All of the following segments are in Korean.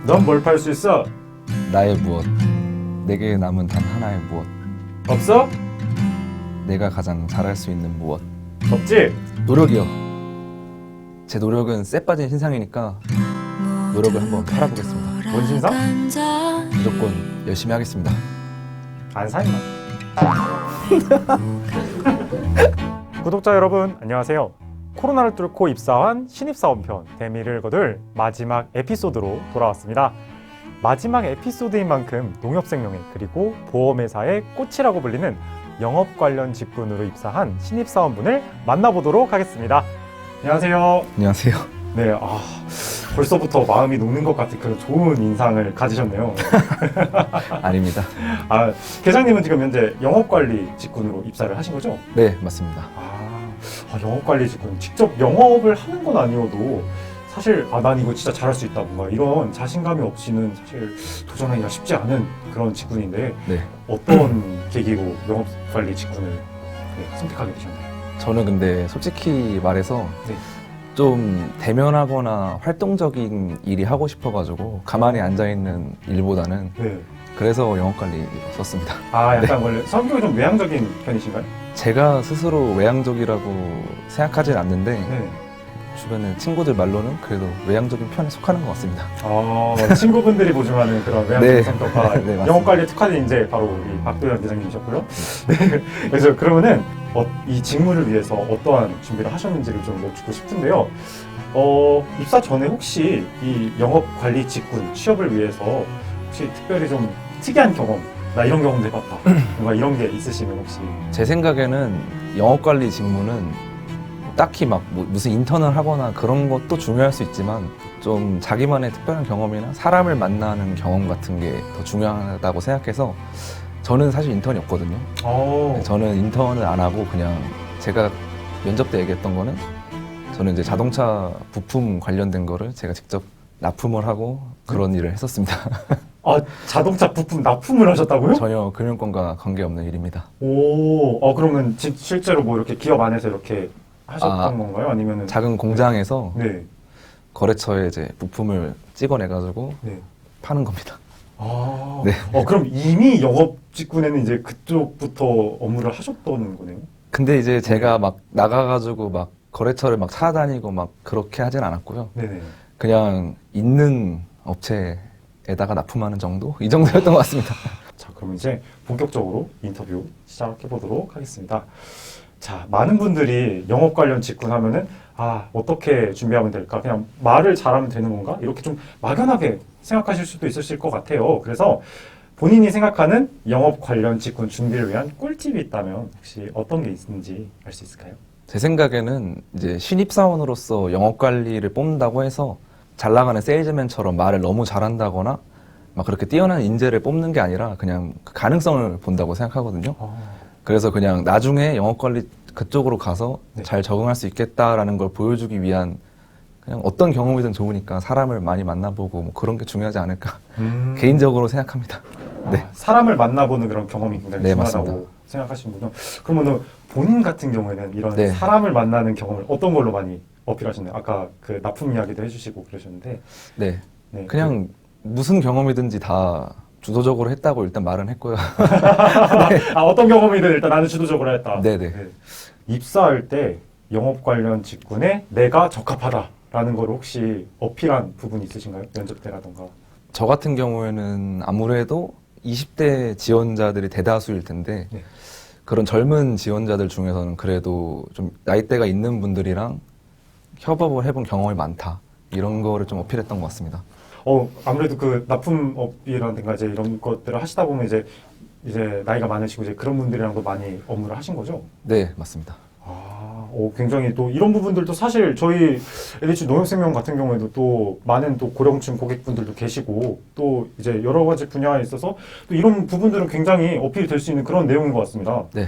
넌 뭘 팔 수 있어? 나의 무엇, 내게 남은 단 하나의 무엇, 없어? 내가 가장 잘할 수 있는 무엇. 없지? 노력이요. 제 노력은 쎄 빠진 신상이니까 노력을 한번 팔아보겠습니다. 뭔 신상? 무조건 열심히 하겠습니다. 안 사 임마. 구독자 여러분 안녕하세요. 코로나를 뚫고 입사한 신입사원편 대미를 거둘 마지막 에피소드로 돌아왔습니다. 마지막 에피소드인 만큼 농협생명회 그리고 보험회사의 꽃이라고 불리는 영업 관련 직군으로 입사한 신입사원분을 만나보도록 하겠습니다. 안녕하세요. 안녕하세요. 네, 벌써부터 마음이 녹는 것 같은 그런 좋은 인상을 가지셨네요. 아닙니다. 계장님은 지금 현재 영업관리 직군으로 입사를 하신 거죠? 네, 맞습니다. 영업관리 직군, 직접 영업을 하는 건 아니어도 사실 난 이거 진짜 잘할 수 있다 뭔가 이런 자신감이 없이는 사실 도전하기가 쉽지 않은 그런 직군인데 네. 어떤 계기로 영업관리 직군을 선택하게 되셨나요? 저는 근데 솔직히 말해서 네. 좀 대면하거나 활동적인 일이 하고 싶어가지고 가만히 앉아있는 일보다는 네. 그래서 영업관리로 썼습니다. 약간 원래 성격이 좀 외향적인 편이신가요? 제가 스스로 외향적이라고 생각하진 않는데 네. 주변에 친구들 말로는 그래도 외향적인 편에 속하는 것 같습니다. 친구분들이 보증하는 그런 외향적인 네. 성격과 네, 맞습니다. 영업관리에 특화된 이제 바로 우리 박도현 대장님이셨고요. 네. 그래서 그러면은 이 직무를 위해서 어떠한 준비를 하셨는지를 좀 여쭙고 싶은데요. 입사 전에 혹시 이 영업관리 직군 취업을 위해서 혹시 특별히 좀 특이한 경험, 나 이런 경험도 해봤다, 뭔가 이런 게 있으시면 혹시? 제 생각에는 영업관리 직무는 딱히 막 무슨 인턴을 하거나 그런 것도 중요할 수 있지만 좀 자기만의 특별한 경험이나 사람을 만나는 경험 같은 게 더 중요하다고 생각해서 저는 사실 인턴이 없거든요. 저는 인턴을 안 하고 그냥 제가 면접 때 얘기했던 거는 저는 이제 자동차 부품 관련된 거를 제가 직접 납품을 하고 그런 일을 했었습니다. 자동차 부품 납품을 하셨다고요? 전혀 금융권과 관계없는 일입니다. 그러면 실제로 뭐 이렇게 기업 안에서 이렇게 하셨던 건가요? 아니면은 작은 공장에서 네. 거래처에 이제 부품을 찍어내가지고 네. 파는 겁니다. 네. 그럼 이미 영업 직군에는 이제 그쪽부터 업무를 하셨던 거네요? 근데 이제 제가 막 나가가지고 막 거래처를 막 찾아다니고 막 그렇게 하진 않았고요. 네네. 그냥 있는 업체에다가 납품하는 정도? 이 정도였던 것 같습니다. 자, 그럼 이제 본격적으로 인터뷰 시작해 보도록 하겠습니다. 자, 많은 분들이 영업 관련 직군 하면은 어떻게 준비하면 될까? 그냥 말을 잘하면 되는 건가? 이렇게 좀 막연하게 생각하실 수도 있으실 것 같아요. 그래서 본인이 생각하는 영업 관련 직군 준비를 위한 꿀팁이 있다면 혹시 어떤 게 있는지 알 수 있을까요? 제 생각에는 이제 신입사원으로서 영업관리를 뽑는다고 해서 잘 나가는 세일즈맨처럼 말을 너무 잘한다거나 막 그렇게 뛰어난 인재를 뽑는 게 아니라 그냥 그 가능성을 본다고 생각하거든요. 그래서 그냥 나중에 영업관리 그쪽으로 가서 네. 잘 적응할 수 있겠다라는 걸 보여주기 위한 그냥 어떤 경험이든 좋으니까 사람을 많이 만나보고 뭐 그런 게 중요하지 않을까 개인적으로 생각합니다. 네. 사람을 만나보는 그런 경험이 굉장히 네, 중요하다고 맞습니다. 생각하시는군요. 그러면은 본인 같은 경우에는 이런 네. 사람을 만나는 경험을 어떤 걸로 많이 어필하셨나요? 아까 그 납품 이야기도 해주시고 그러셨는데. 네. 네, 그냥 무슨 경험이든지 다 주도적으로 했다고 일단 말은 했고요. 어떤 경험이든 일단 나는 주도적으로 했다. 네네. 네. 입사할 때 영업 관련 직군에 내가 적합하다라는 걸 혹시 어필한 부분이 있으신가요? 면접 때라던가. 저 같은 경우에는 아무래도 20대 지원자들이 대다수일 텐데 네. 그런 젊은 지원자들 중에서는 그래도 좀 나이대가 있는 분들이랑 협업을 해본 경험이 많다. 이런 거를 좀 어필했던 것 같습니다. 아무래도 그 납품업이라든가 이제 이런 것들을 하시다 보면 이제 나이가 많으시고 이제 그런 분들이랑도 많이 업무를 하신 거죠? 네, 맞습니다. 굉장히 또 이런 부분들도 사실 저희 LH 농협생명 같은 경우에도 또 많은 또 고령층 고객분들도 계시고 또 이제 여러 가지 분야에 있어서 또 이런 부분들은 굉장히 어필이 될 수 있는 그런 내용인 것 같습니다. 네.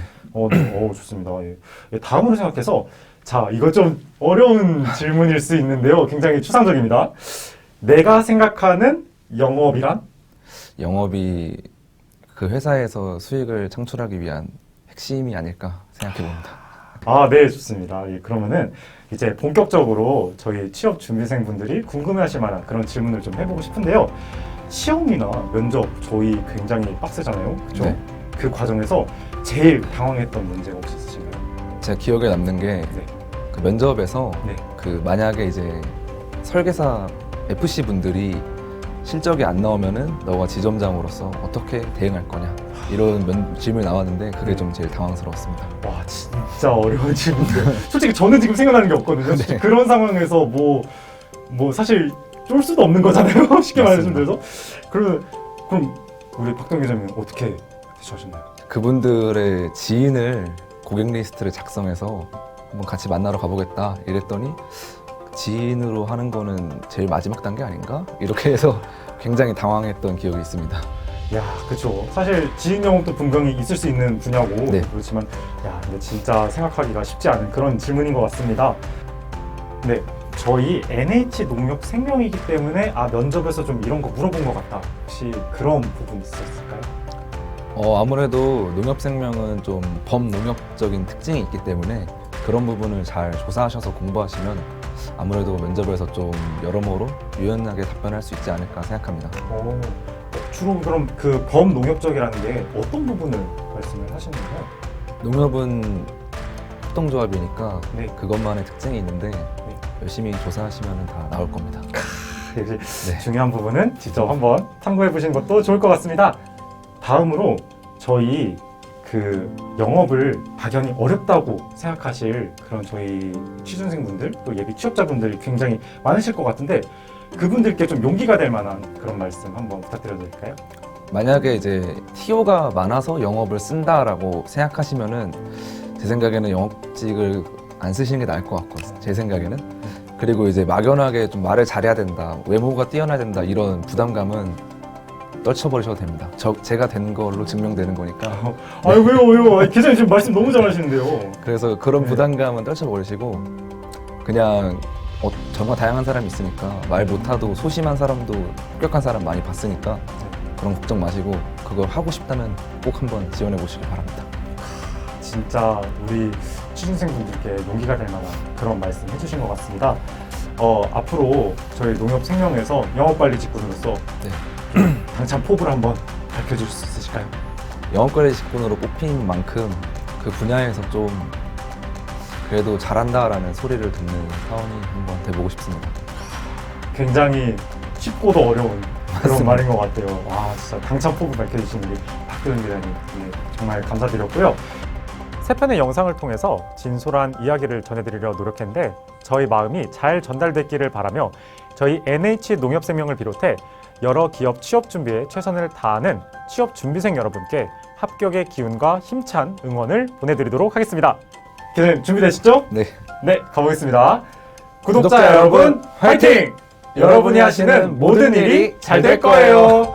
네. 좋습니다. 예, 다음으로 생각해서 자, 이거 좀 어려운 질문일 수 있는데요. 굉장히 추상적입니다. 내가 생각하는 영업이란? 영업이 그 회사에서 수익을 창출하기 위한 핵심이 아닐까 생각해 봅니다. 네, 좋습니다. 예, 그러면은 이제 본격적으로 저희 취업 준비생분들이 궁금해하실 만한 그런 질문을 좀 해보고 싶은데요. 시험이나 면접 저희 굉장히 빡세잖아요. 그렇죠? 네. 그 과정에서 제일 당황했던 문제가 혹시 있으신가요? 제가 기억에 남는 게 네. 그 면접에서 네. 그 만약에 이제 설계사 FC 분들이 실적이 안 나오면은 너가 지점장으로서 어떻게 대응할 거냐 이런 질문이 나왔는데 그게 네. 좀 제일 당황스러웠습니다. 와 진짜 어려운 질문들. 솔직히 저는 지금 생각나는 게 없거든요. 네. 그런 상황에서 뭐 사실 쫄 수도 없는 거잖아요. 쉽게 말씀드려서. 그럼 우리 박동 기자님 어떻게 대처하셨나요? 그분들의 지인을 고객 리스트를 작성해서 한번 같이 만나러 가보겠다 이랬더니 지인으로 하는 거는 제일 마지막 단계 아닌가? 이렇게 해서 굉장히 당황했던 기억이 있습니다. 야, 그렇죠. 사실 지인 영업도 분명히 있을 수 있는 분야고 네. 그렇지만 야, 근데 진짜 생각하기가 쉽지 않은 그런 질문인 것 같습니다. 네, 저희 NH 농협 생명이기 때문에 면접에서 좀 이런 거 물어본 것 같다. 혹시 그런 부분 있었을까요? 아무래도 농협생명은 좀 범농협적인 특징이 있기 때문에 그런 부분을 잘 조사하셔서 공부하시면 아무래도 면접에서 좀 여러모로 유연하게 답변할 수 있지 않을까 생각합니다. 주로 그럼 그 범농협적이라는 게 어떤 부분을 말씀을 하시는 건가요? 농협은 협동조합이니까 네. 그것만의 특징이 있는데 열심히 조사하시면 다 나올 겁니다. 역시 네. 중요한 부분은 직접 한번 참고해 보시는 것도 좋을 것 같습니다. 다음으로 저희 그 영업을 막연히 어렵다고 생각하실 그런 저희 취준생분들 또 예비 취업자분들이 굉장히 많으실 것 같은데 그분들께 좀 용기가 될 만한 그런 말씀 한번 부탁드려도 될까요? 만약에 이제 TO가 많아서 영업을 쓴다라고 생각하시면은 제 생각에는 영업직을 안 쓰시는 게 나을 것 같거든요. 제 생각에는. 그리고 이제 막연하게 좀 말을 잘해야 된다, 외모가 뛰어나야 된다 이런 부담감은 떨쳐버리셔도 됩니다. 제가 된 걸로 증명되는 거니까. 왜요? 기자님 지금 말씀 너무 잘하시는데요. 그래서 그런 네. 부담감은 떨쳐버리시고 그냥 정말 다양한 사람이 있으니까 말 못하도 소심한 사람도 합격한 사람 많이 봤으니까 그런 걱정 마시고 그걸 하고 싶다면 꼭 한번 지원해 보시기 바랍니다. 진짜 우리 취준생분들께 용기가 될 만한 그런 말씀 해주신 것 같습니다. 앞으로 저희 농협생명에서 영업관리 직군으로서 네. 당찬 포부를 한번 밝혀줄 수 있으실까요? 영업관리 직군으로 뽑힌 만큼 그 분야에서 좀 그래도 잘한다라는 소리를 듣는 사원이 한번 돼보고 싶습니다. 굉장히 쉽고도 어려운 그런 맞습니다. 말인 것 같아요. 와 진짜 당찬 포부 밝혀주신 우리 박도현 기자님 정말 감사드렸고요. 세 편의 영상을 통해서 진솔한 이야기를 전해드리려 노력했는데 저희 마음이 잘 전달됐기를 바라며 저희 NH 농협생명을 비롯해 여러 기업 취업 준비에 최선을 다하는 취업 준비생 여러분께 합격의 기운과 힘찬 응원을 보내드리도록 하겠습니다. 기자님 준비되시죠? 네. 네, 가보겠습니다. 구독자 구독자 여러분 여러분, 화이팅! 여러분이 하시는 모든 일이 잘 될 거예요.